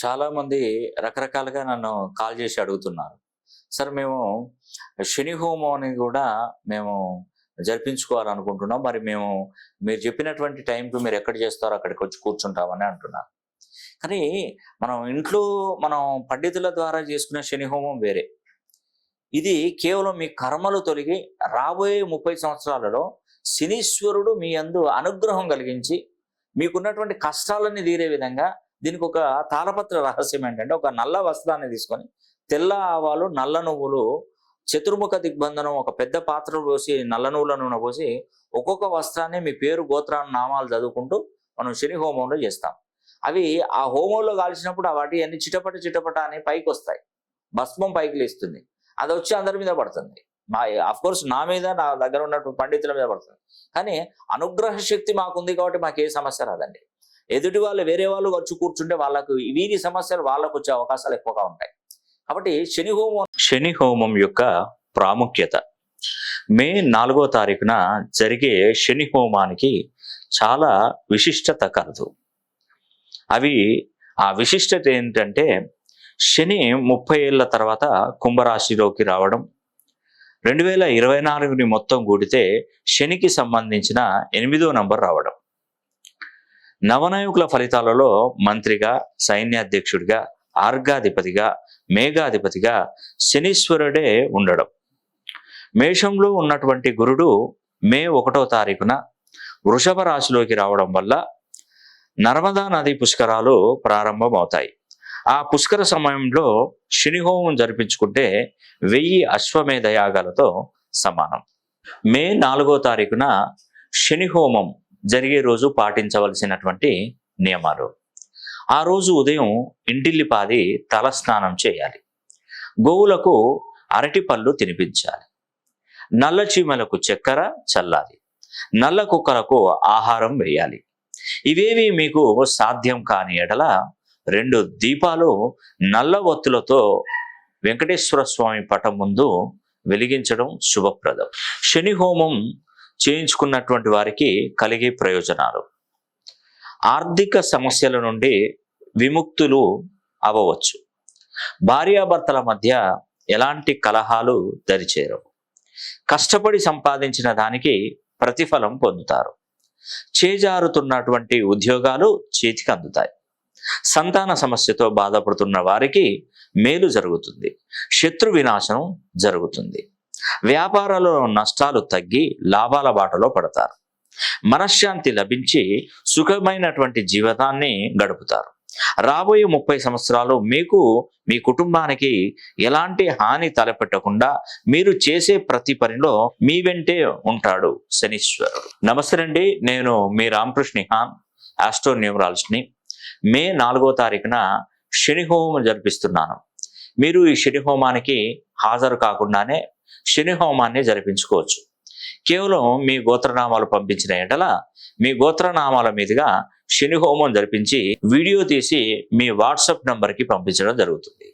చాలామంది రకరకాలుగా నన్ను కాల్ చేసి అడుగుతున్నారు. సార్ మేము శని హోమం అని కూడా మేము జరిపించుకోవాలనుకుంటున్నాం. మరి మీరు చెప్పినటువంటి టైంకి మీరు ఎక్కడ చేస్తారో అక్కడికొచ్చి కూర్చుంటామని అంటున్నారు. కానీ మనం ఇంట్లో పండితుల ద్వారా చేసుకునే శని హోమం వేరే. ఇది కేవలం మీ కర్మలు తొలగి రాబోయే 30 సంవత్సరాలలో శనీశ్వరుడు మీ యందు అనుగ్రహం కలిగించి మీకున్నటువంటి కష్టాలన్నీ తీరే విధంగా దీనికి ఒక తాళపత్ర రహస్యం ఏంటంటే, ఒక నల్ల వస్త్రాన్ని తీసుకొని తెల్ల ఆవాలు, నల్ల నువ్వులు, చతుర్ముఖ దిగ్బంధనం ఒక పెద్ద పాత్రలో పోసి నల్ల నువ్వుల నూనె పోసి ఒక్కొక్క వస్త్రాన్ని మీ పేరు, గోత్రాన్ని, నామాలు చదువుకుంటూ మనం శని హోమంలో చేస్తాం. అవి ఆ హోమంలో కాల్చినప్పుడు వాటి అన్ని చిటపట చిటపట అని పైకి వస్తాయి. భస్మం పైకి లేస్తుంది. అది వచ్చి అందరి మీద పడుతుంది. కోర్స్ నా మీద, నా దగ్గర ఉన్నటువంటి పండితుల మీద పడుతుంది. కానీ అనుగ్రహ శక్తి మాకుంది కాబట్టి మాకు ఏ సమస్య రాదండి. ఎదుటి వాళ్ళు, వేరే వాళ్ళు వచ్చి కూర్చుంటే వాళ్ళకు వీరి సమస్యలు వాళ్ళకు వచ్చే అవకాశాలు ఎక్కువగా ఉంటాయి. కాబట్టి శని హోమం యొక్క ప్రాముఖ్యత. మే 4వ తారీఖున జరిగే శని హోమానికి చాలా విశిష్టత కలదు. ఆ విశిష్టత ఏంటంటే, శని 30 ఏళ్ల తర్వాత కుంభరాశిలోకి రావడం, 2024ని మొత్తం కూడితే శనికి సంబంధించిన 8వ నంబర్ రావడం, నవనాయకుల ఫలితాలలో మంత్రిగా, సైన్యాధ్యక్షుడిగా, ఆర్గాధిపతిగా, మేఘాధిపతిగా శనీశ్వరుడే ఉండడం, మేషంలో ఉన్నటువంటి గురుడు మే 1వ తారీఖున వృషభ రాశిలోకి రావడం వల్ల నర్మదా నది పుష్కరాలు ప్రారంభమవుతాయి. ఆ పుష్కర సమయంలో శని హోమం జరిపించుకుంటే 1000 అశ్వమేధ యాగాలతో సమానం. మే 4వ తారీఖున శని హోమం జరిగే రోజు పాటించవలసినటువంటి నియమాలు. ఆ రోజు ఉదయం ఇంటిల్లిపాది తలస్నానం చేయాలి. గోవులకు అరటి పళ్ళు తినిపించాలి. నల్ల చీమలకు చక్కెర చల్లాలి. నల్ల కుక్కలకు ఆహారం వేయాలి. ఇవేవి మీకు సాధ్యం కాని ఎడల 2 దీపాలు నల్ల ఒత్తులతో వెంకటేశ్వర స్వామి పటం ముందు వెలిగించడం శుభప్రదం. శని హోమం చేయించుకున్నటువంటి వారికి కలిగే ప్రయోజనాలు: ఆర్థిక సమస్యల నుండి విముక్తులు అవ్వవచ్చు. భార్యాభర్తల మధ్య ఎలాంటి కలహాలు దరిచేరవు. కష్టపడి సంపాదించిన దానికి ప్రతిఫలం పొందుతారు. చేజారుతున్నటువంటి ఉద్యోగాలు చేతికి అందుతాయి. సంతాన సమస్యతో బాధపడుతున్న వారికి మేలు జరుగుతుంది. శత్రు వినాశనం జరుగుతుంది. వ్యాపారాలలో నష్టాలు తగ్గి లాభాల బాటలో పడతారు. మనశ్శాంతి లభించి సుఖమైనటువంటి జీవితాన్ని గడుపుతారు. రాబోయే 30 సంవత్సరాలు మీకు, మీ కుటుంబానికి ఎలాంటి హాని తలపెట్టకుండా మీరు చేసే ప్రతి పనిలో మీ వెంటే ఉంటాడు శనీశ్వరుడు. నమస్తే అండి, నేను మీ రామకృష్ణ హాన్, ఆస్ట్రో న్యూమరాలజిస్ట్ని. మే 4వ తారీఖున శని హోమం జరిపిస్తున్నాను. మీరు ఈ శని హోమానికి హాజరు కాకుండానే శని హోమాన్ని జరిపించుకోవచ్చు. కేవలం మీ గోత్రనామాలు పంపించిన ఎడల మీ గోత్రనామాల మీదుగా శని హోమం జరిపించి వీడియో తీసి మీ వాట్సాప్ నంబర్కి పంపించడం జరుగుతుంది.